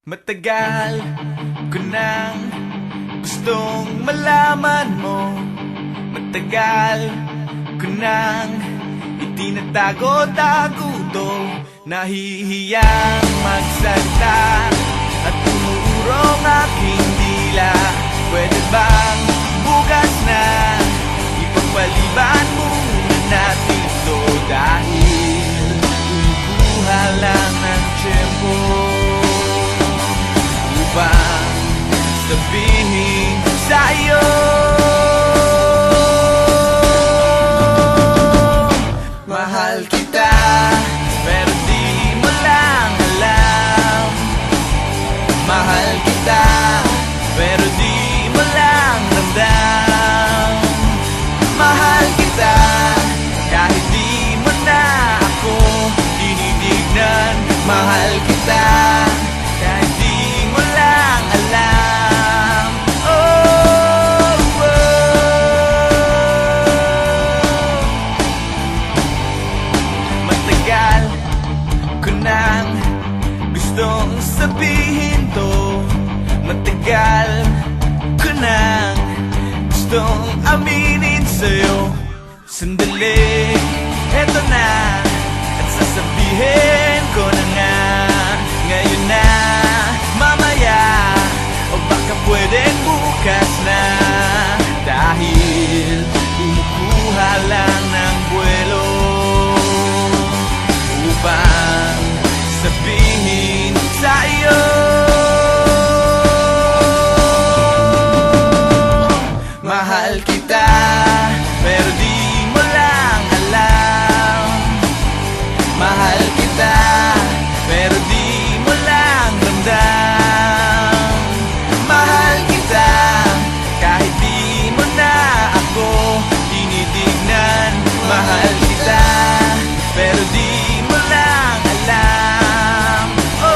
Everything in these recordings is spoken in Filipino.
Matagal ko nang gustong malaman mo. Matagal ko nang itinatago-tago to. Nahihiyang magsalita at umuurong aking dila. Pwede bang bukas na ipagpaliban muna natin to? Dahil kumukuha lang ng tiyempo upang sabihin sa'yo mahal kita, pero di mo lang alam. Mahal kita, pero di mo lang ramdam. Mahal kita, kahit di mo na ako tinitignan. Mahal kita, kahit di mo lang alam. Oh, oh. Matagal ko nang gustong sabihin to. Matagal ko nang gustong aminin sa'yo. Sandali, eto na, at sasabihin ko na nga. Ngayon na, mamaya, o baka pwedeng bukas na. Dahil kumukuha lang ng buwelo upang sabihin sa'yo mahal kita, pero di mo lang alam. Mahal kita, pero di mo lang ramdam. Mahal kita, kahit di mo na ako tinitignan. Mahal kita, pero di mo lang alam. Oh,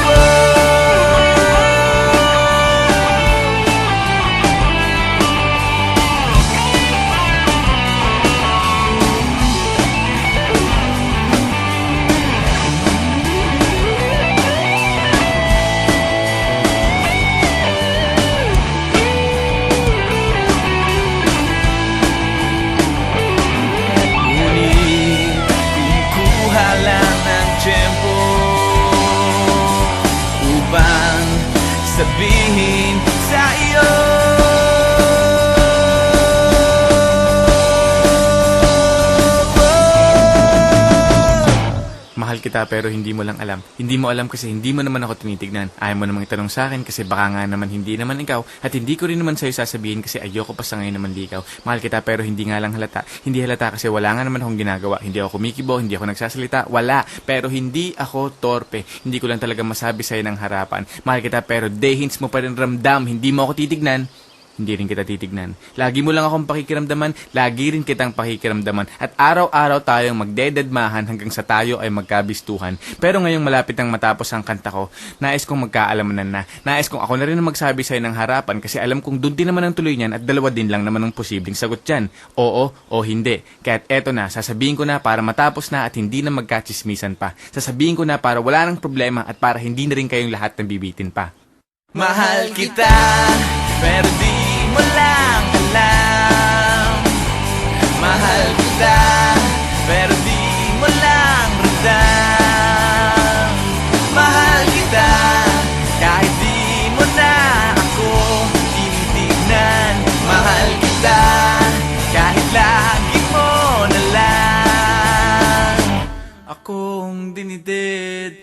oh. Upang sabihin sa iyo mahal kita, pero hindi mo lang alam. Hindi mo alam kasi hindi mo naman ako tinitignan. Ayaw mo namang itanong sa akin kasi baka nga naman hindi naman ikaw. At hindi ko rin naman sa'yo sasabihin kasi ayoko pa sa ngayon naman di ikaw. Mahal kita, pero hindi nga lang halata. Hindi halata kasi wala nga naman akong ginagawa. Hindi ako kumikibo, hindi ako nagsasalita. Wala. Pero hindi ako torpe. Hindi ko lang talaga masabi sa'yo ng harapan. Mahal kita, pero hints mo pa rin ramdam. Hindi mo ako titignan. Hindi rin kita titignan. Lagi mo lang akong pakikiramdaman, lagi rin kitang pakikiramdaman. At araw-araw tayong magdededmahan hanggang sa tayo ay magkabistuhan. Pero ngayong malapit nang matapos ang kanta ko, nais kong magkaalamanan na. Nais kong ako na rin ang magsabi sa'yo ng harapan kasi alam kong doon din naman ang tuloy niyan at dalawa din lang naman ang posibleng sagot dyan. Oo o hindi. Kaya't eto na, sasabihin ko na para matapos na at hindi na magkachismisan pa. Sasabihin ko na para wala nang problema at para hindi na rin kayong lahat nabibitin pa. Mahal kita, pero di mo lang alam. Mahal kita, pero di mo lang ramdam. Mahal kita, kahit di mo na ako tinitignan. Mahal kita, kahit lagi mo na lang akong dinidid.